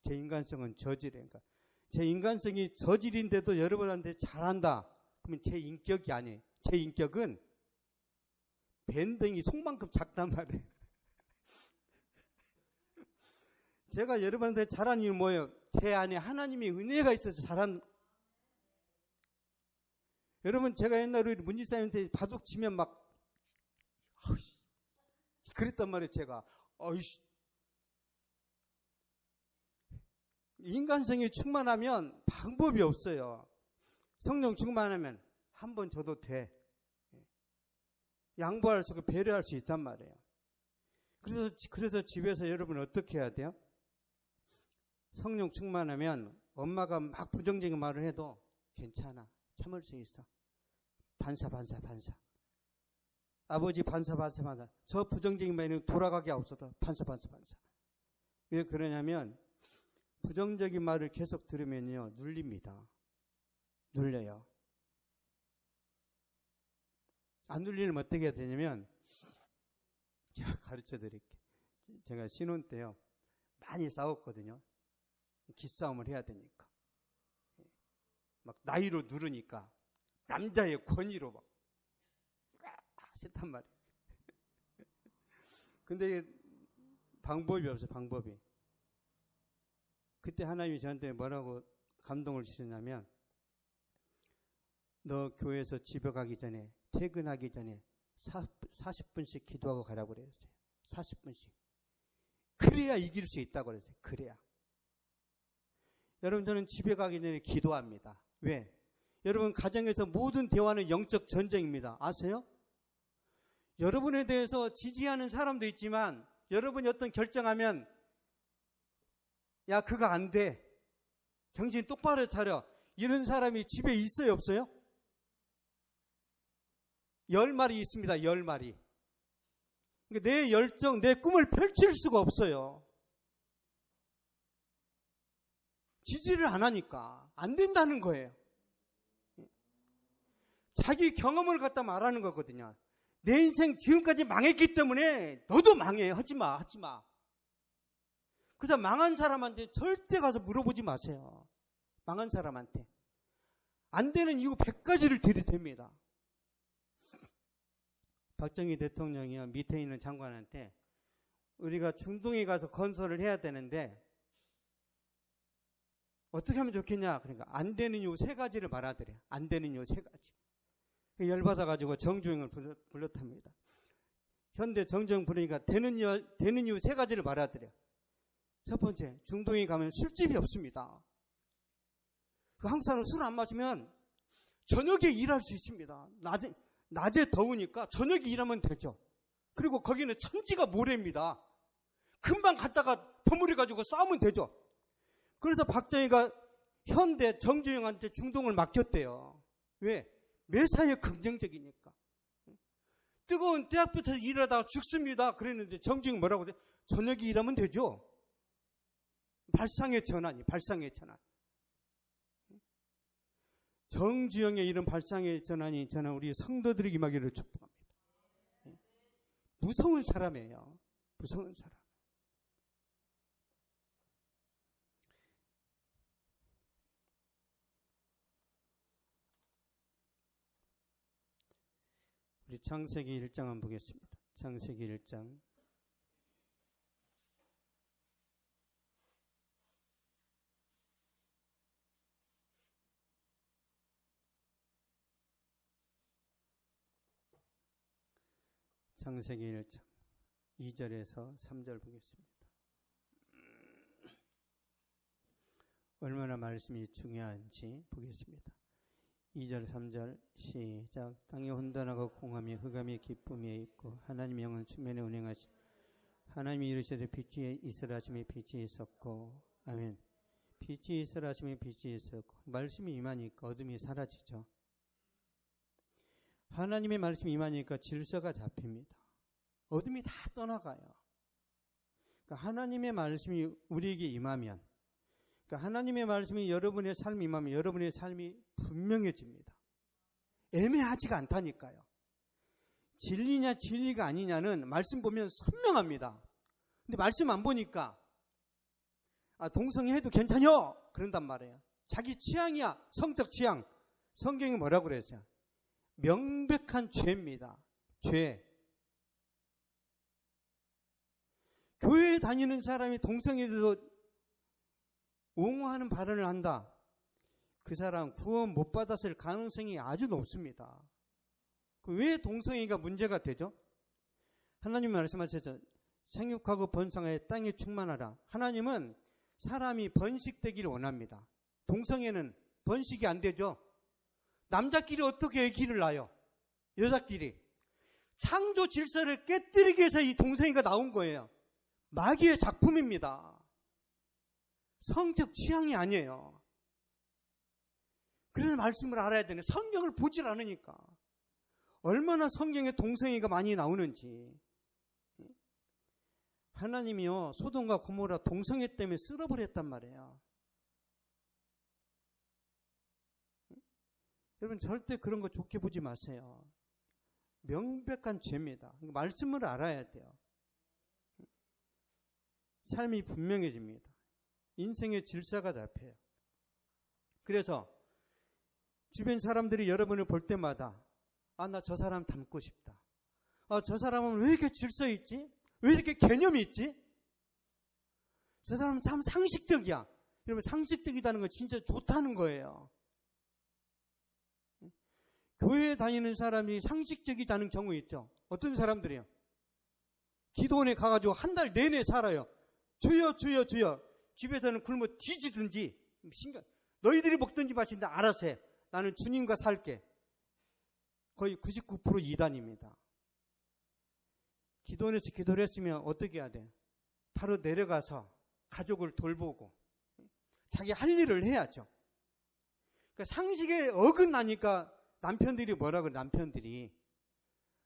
제 인간성은 저질이에요. 그러니까 제 인간성이 저질인데도 여러분한테 잘한다. 그러면 제 인격이 아니에요. 제 인격은 밴댕이 속만큼 작단 말이에요. 제가 여러분한테 잘하는 이유는 뭐예요? 제 안에 하나님의 은혜가 있어서 잘한. 여러분 제가 옛날에 우리 문집사님한테 바둑 치면 막 그랬단 말이에요. 제가 인간성이 충만하면 방법이 없어요. 성령 충만하면 한 번 줘도 돼. 양보할 수 있고 배려할 수 있단 말이에요. 그래서 집에서 여러분 어떻게 해야 돼요? 성령 충만하면 엄마가 막 부정적인 말을 해도 괜찮아. 참을 수 있어. 반사. 아버지 반사. 저 부정적인 말이 돌아가게 없어도 반사. 왜 그러냐면 부정적인 말을 계속 들으면요 눌립니다. 눌려요. 안 눌리면 어떻게 해야 되냐면 제가 가르쳐 드릴게요. 제가 신혼 때요 많이 싸웠거든요. 기싸움을 해야 되니까. 막 나이로 누르니까 남자의 권위로 막 싫단 말이에요. 근데 방법이 없어요. 방법이. 그때 하나님이 저한테 뭐라고 감동을 주셨냐면 너 교회에서 집에 가기 전에 퇴근하기 전에 40분씩 기도하고 가라고 그랬어요. 40분씩. 그래야 이길 수 있다고 그랬어요. 그래야. 여러분 저는 집에 가기 전에 기도합니다. 왜? 여러분 가정에서 모든 대화는 영적 전쟁입니다. 아세요? 여러분에 대해서 지지하는 사람도 있지만 여러분이 어떤 결정하면 야 그거 안 돼. 정신 똑바로 차려. 이런 사람이 집에 있어요 없어요? 10마리 있습니다. 10마리. 그러니까 내 열정, 내 꿈을 펼칠 수가 없어요. 지지를 안 하니까 안 된다는 거예요. 자기 경험을 갖다 말하는 거거든요. 내 인생 지금까지 망했기 때문에 너도 망해. 하지 마. 그래서 망한 사람한테 절대 가서 물어보지 마세요. 망한 사람한테. 안 되는 이유 100가지를 들이댑니다. 박정희 대통령이요 밑에 있는 장관한테 우리가 중동에 가서 건설을 해야 되는데 어떻게 하면 좋겠냐? 그러니까 안 되는 이유 3가지를 말하더래요. 안 되는 이유 3가지. 열받아가지고 정주행을 불렀답니다. 현대 정정 분위기가 되는 이유 세 가지를 말하더래요. 첫 번째, 중동에 가면 술집이 없습니다. 한국 사람은 술 안 마시면 저녁에 일할 수 있습니다. 낮에 더우니까 저녁에 일하면 되죠. 그리고 거기는 천지가 모래입니다. 금방 갔다가 버무려가지고 싸우면 되죠. 그래서 박정희가 현대 정주영한테 중동을 맡겼대요. 왜? 매사에 긍정적이니까. 뜨거운 대학부터 일하다가 죽습니다. 그랬는데 정주영이 뭐라고 해요? 저녁에 일하면 되죠. 발상의 전환이, 발상의 전환. 정주영의 이런 발상의 전환이 저는 우리 성도들에게 임하기를 축복합니다. 무서운 사람이에요. 무서운 사람. 우리 창세기 1장 한번 보겠습니다. 창세기 1장. 창세기 1장 2절에서 3절 보겠습니다. 얼마나 말씀이 중요한지 보겠습니다. 2절 3절 시작. 땅이 혼돈하고 공함이 흑암이 기쁨이 있고 하나님의 영은 수면에 운행하시 하나님이 이르시되 빛이 있으라 하시매 빛이 있었고 아멘. 빛이 있으라 하시매 빛이 있었고 말씀이 임하니까 어둠이 사라지죠. 하나님의 말씀이 임하니까 질서가 잡힙니다. 어둠이 다 떠나가요. 그러니까 하나님의 말씀이 우리에게 임하면, 그러니까 하나님의 말씀이 여러분의 삶에 임하면 여러분의 삶이 분명해집니다. 애매하지가 않다니까요. 진리냐 진리가 아니냐는 말씀 보면 선명합니다. 근데 말씀 안 보니까 동성애해도 괜찮요? 그런단 말이에요. 자기 취향이야. 성적 취향. 성경이 뭐라고 그랬어요? 명백한 죄입니다. 죄. 교회에 다니는 사람이 동성애에 대해서 옹호하는 발언을 한다. 그 사람 구원 못 받았을 가능성이 아주 높습니다. 왜 동성애가 문제가 되죠? 하나님 말씀하셨죠. 생육하고 번성하여 땅에 충만하라. 하나님은 사람이 번식되기를 원합니다. 동성애는 번식이 안 되죠. 남자끼리 어떻게 아기를 낳아요? 여자끼리. 창조 질서를 깨뜨리기 위해서 이 동성애가 나온 거예요. 마귀의 작품입니다. 성적 취향이 아니에요. 그래서 말씀을 알아야 되네. 성경을 보질 않으니까. 얼마나 성경에 동성애가 많이 나오는지. 하나님이요, 소돔과 고모라 동성애 때문에 쓸어버렸단 말이에요. 여러분 절대 그런 거 좋게 보지 마세요. 명백한 죄입니다. 말씀을 알아야 돼요. 삶이 분명해집니다. 인생의 질서가 잡혀요. 그래서 주변 사람들이 여러분을 볼 때마다 나 저 사람 닮고 싶다. 저 사람은 왜 이렇게 질서 있지? 왜 이렇게 개념이 있지? 저 사람은 참 상식적이야. 여러분 상식적이다는 건 진짜 좋다는 거예요. 교회에 다니는 사람이 상식적이지 않은 경우 있죠. 어떤 사람들이요? 기도원에 가가지고 한 달 내내 살아요. 주여 주여 주여. 집에서는 굶어 뒤지든지 너희들이 먹든지 마시든지 알아서 해. 나는 주님과 살게. 거의 99% 이단입니다. 기도원에서 기도를 했으면 어떻게 해야 돼? 바로 내려가서 가족을 돌보고 자기 할 일을 해야죠. 그러니까 상식에 어긋나니까 남편들이 뭐라 그래? 남편들이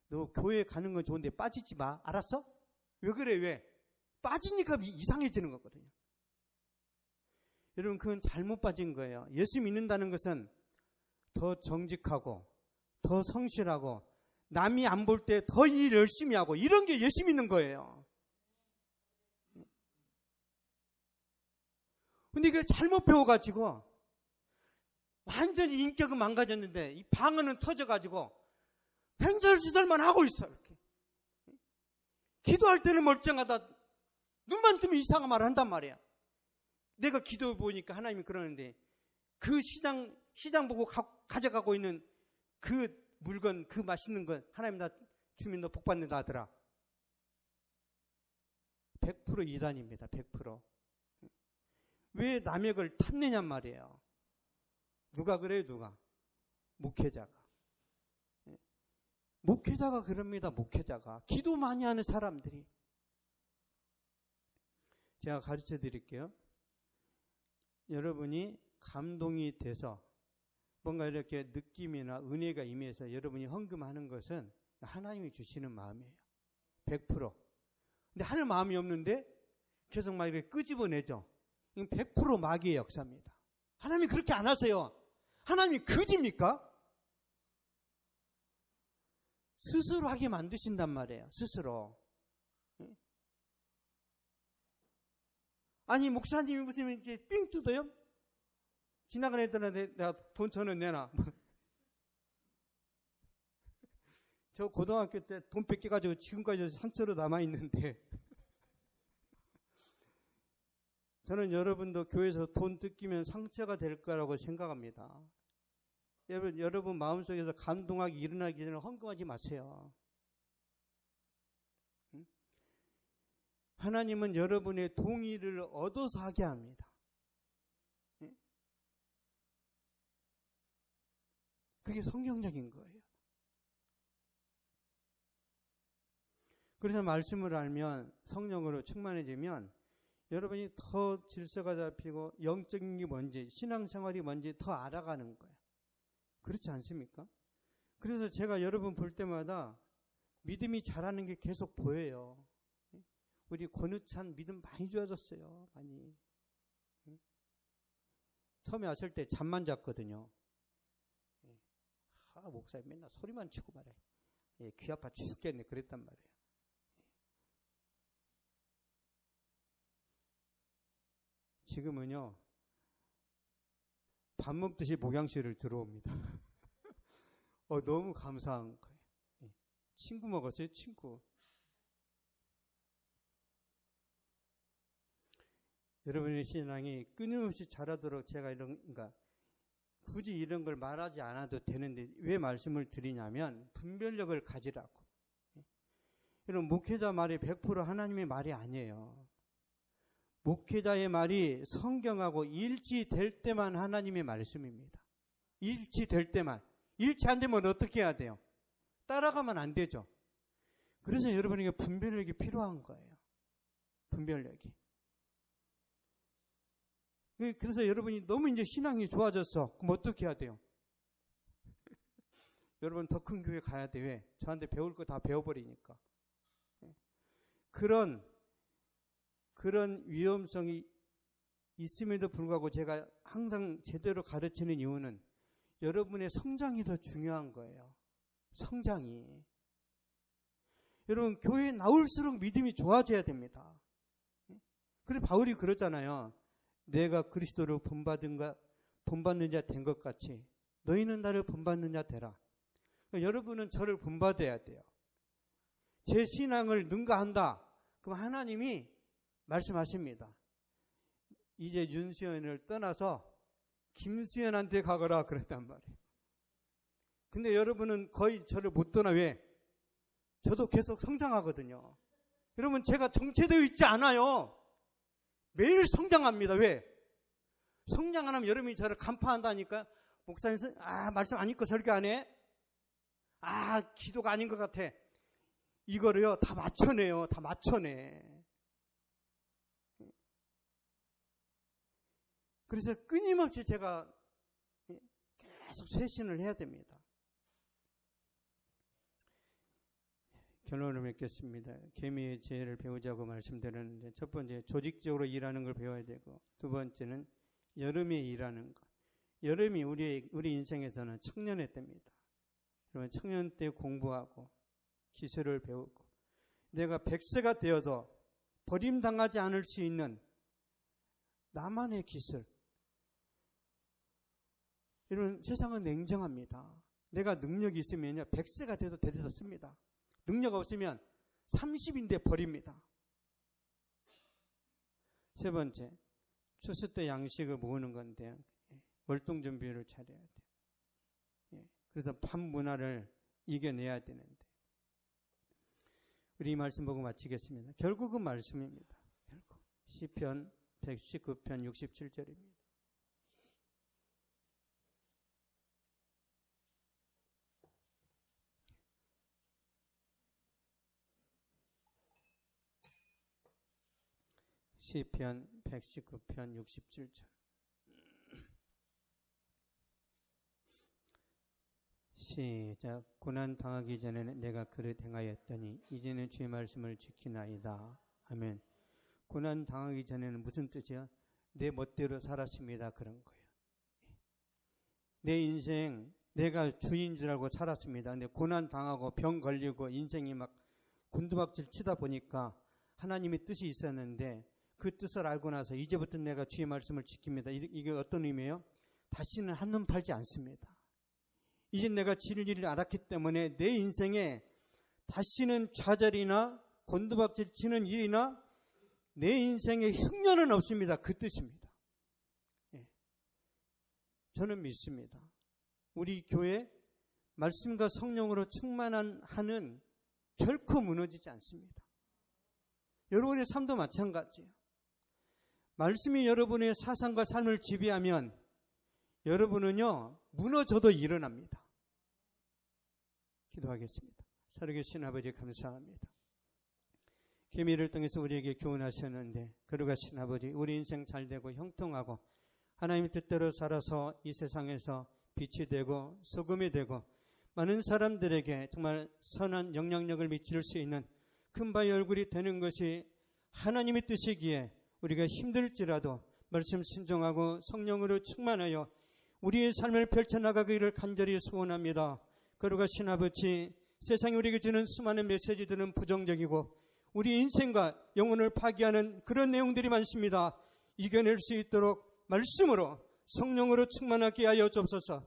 너 교회 가는 건 좋은데 빠지지 마. 알았어? 왜 그래? 왜? 빠지니까 이상해지는 거거든요. 여러분 그건 잘못 빠진 거예요. 예수 믿는다는 것은 더 정직하고 더 성실하고 남이 안 볼 때 더 일 열심히 하고 이런 게 예수 믿는 거예요. 근데 이게 잘못 배워가지고 완전히 인격은 망가졌는데 이 방언은 터져가지고 횡설수설만 하고 있어. 이렇게. 기도할 때는 멀쩡하다. 눈만 뜨면 이상한 말을 한단 말이야. 내가 기도해 보니까 하나님이 그러는데 그 시장 보고 가져가고 있는 그 물건, 그 맛있는 건 하나님 나 주면 너 복 받는다 하더라. 100% 이단입니다. 100%. 왜 남역을 탐내냔 말이에요. 누가 그래요? 누가? 목회자가. 목회자가 그럽니다. 목회자가. 기도 많이 하는 사람들이. 제가 가르쳐 드릴게요. 여러분이 감동이 돼서 뭔가 이렇게 느낌이나 은혜가 임해서 여러분이 헌금하는 것은 하나님이 주시는 마음이에요. 100%. 근데 할 마음이 없는데 계속 막 이렇게 끄집어내죠. 이건 100% 마귀의 역사입니다. 하나님이 그렇게 안 하세요. 하나님이 거짓입니까? 스스로 하게 만드신단 말이에요. 스스로. 아니 목사님이 무슨 이제 삥 뜯어요? 지나가는 애들한테 내가 돈 1,000원 내놔. 저 고등학교 때 돈 뺏겨가지고 지금까지 상처로 남아있는데 저는 여러분도 교회에서 돈 뜯기면 상처가 될 거라고 생각합니다. 여러분 마음속에서 감동하기 일어나기 전에 헌금하지 마세요. 하나님은 여러분의 동의를 얻어서 하게 합니다. 그게 성경적인 거예요. 그래서 말씀을 알면 성령으로 충만해지면 여러분이 더 질서가 잡히고 영적인 게 뭔지 신앙생활이 뭔지 더 알아가는 거예요. 그렇지 않습니까? 그래서 제가 여러분 볼 때마다 믿음이 자라는 게 계속 보여요. 우리 권우찬 믿음 많이 좋아졌어요. 많이. 처음에 왔을 때 잠만 잤거든요. 목사님 맨날 소리만 치고 말해. 귀 아파 죽겠네. 그랬단 말이에요. 지금은요, 밥 먹듯이 목양실을 들어옵니다. 너무 감사한 거예요. 친구 먹었어요, 친구. 여러분의 신앙이 끊임없이 자라도록 제가 그러니까 굳이 이런 걸 말하지 않아도 되는데 왜 말씀을 드리냐면 분별력을 가지라고. 여러분 목회자 말이 100% 하나님의 말이 아니에요. 목회자의 말이 성경하고 일치될 때만 하나님의 말씀입니다. 일치될 때만. 일치 안 되면 어떻게 해야 돼요? 따라가면 안 되죠. 그래서 여러분에게 분별력이 필요한 거예요. 분별력이. 그래서 여러분이 너무 이제 신앙이 좋아졌어. 그럼 어떻게 해야 돼요? 여러분 더 큰 교회 가야 돼. 왜? 저한테 배울 거 다 배워버리니까. 그런 위험성이 있음에도 불구하고 제가 항상 제대로 가르치는 이유는 여러분의 성장이 더 중요한 거예요. 성장이. 여러분 교회에 나올수록 믿음이 좋아져야 됩니다. 그래서 바울이 그랬잖아요. 내가 그리스도를 본받는 자 된 것 같이 너희는 나를 본받는 자 되라. 그러니까 여러분은 저를 본받아야 돼요. 제 신앙을 능가한다. 그럼 하나님이 말씀하십니다. 이제 윤수연을 떠나서 김수연한테 가거라 그랬단 말이에요. 근데 여러분은 거의 저를 못 떠나. 왜? 저도 계속 성장하거든요. 여러분 제가 정체되어 있지 않아요. 매일 성장합니다. 왜? 성장 안 하면 여러분이 저를 간파한다니까. 목사님 말씀 안 읽고 설교 안 해? 기도가 아닌 것 같아. 이거를요 다 맞춰내요. 다 맞춰내. 그래서 끊임없이 제가 계속 쇄신을 해야 됩니다. 결론을 맺겠습니다. 개미의 지혜를 배우자고 말씀드렸는데 첫 번째 조직적으로 일하는 걸 배워야 되고 두 번째는 여름에 일하는 것. 여름이 우리 인생에서는 청년의 때입니다. 그러면 청년 때 공부하고 기술을 배우고 내가 100세가 되어서 버림당하지 않을 수 있는 나만의 기술. 여러분 세상은 냉정합니다. 내가 능력이 있으면요 100세가 돼도 되었습니다. 능력 없으면 30인데 버립니다. 세 번째, 추수 때 양식을 모으는 건데 월동 준비를 잘해야 돼요. 그래서 밥 문화를 이겨내야 되는데 우리 이 말씀 보고 마치겠습니다. 결국은 말씀입니다. 시편 119편 67절입니다. 시편 119편 67절. 시작. 고난 당하기 전에는 내가 그릇 행하였더니 이제는 주의 말씀을 지키나이다. 아멘. 고난 당하기 전에는 무슨 뜻이야? 내 멋대로 살았습니다. 그런 거예요. 내 인생 내가 주인 줄 알고 살았습니다. 근데 고난 당하고 병 걸리고 인생이 막 곤두박질 치다 보니까 하나님의 뜻이 있었는데 그 뜻을 알고 나서 이제부터 내가 주의 말씀을 지킵니다. 이게 어떤 의미예요? 다시는 한눈 팔지 않습니다. 이제 내가 진리를 알았기 때문에 내 인생에 다시는 좌절이나 곤두박질 치는 일이나 내 인생에 흉년은 없습니다. 그 뜻입니다. 예. 저는 믿습니다. 우리 교회 말씀과 성령으로 충만한 한은 결코 무너지지 않습니다. 여러분의 삶도 마찬가지예요. 말씀이 여러분의 사상과 삶을 지배하면 여러분은요 무너져도 일어납니다. 기도하겠습니다. 살아계신 아버지 감사합니다. 계미를 통해서 우리에게 교훈하셨는데 걸어가신 아버지 우리 인생 잘되고 형통하고 하나님의 뜻대로 살아서 이 세상에서 빛이 되고 소금이 되고 많은 사람들에게 정말 선한 영향력을 미칠 수 있는 큰바위 얼굴이 되는 것이 하나님의 뜻이기에 우리가 힘들지라도 말씀 순종하고 성령으로 충만하여 우리의 삶을 펼쳐나가기를 간절히 소원합니다. 걸어가신 아버지 세상이 우리에게 주는 수많은 메시지들은 부정적이고 우리 인생과 영혼을 파괴하는 그런 내용들이 많습니다. 이겨낼 수 있도록 말씀으로 성령으로 충만하게 하여 주옵소서.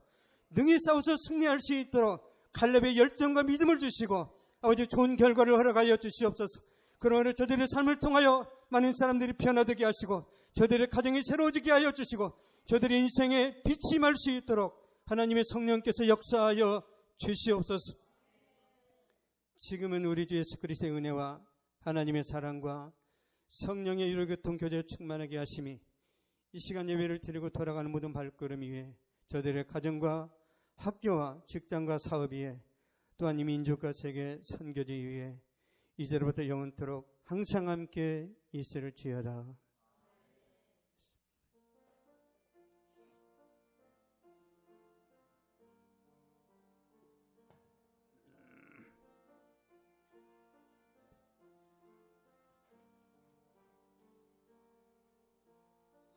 능히 싸워서 승리할 수 있도록 갈렙의 열정과 믿음을 주시고 아버지 좋은 결과를 허락하여 주시옵소서. 그러므로 저들의 삶을 통하여 많은 사람들이 변화되게 하시고 저들의 가정이 새로워지게 하여 주시고 저들의 인생에 빛이 말 수 있도록 하나님의 성령께서 역사하여 주시옵소서. 지금은 우리 주 예수 그리스도의 은혜와 하나님의 사랑과 성령의 유로교통 교제에 충만하게 하심이 이 시간 예배를 드리고 돌아가는 모든 발걸음 위에 저들의 가정과 학교와 직장과 사업 위에 또한 이 민족과 세계 선교지 위에 이제로부터 영원토록 항상 함께 있을지어다.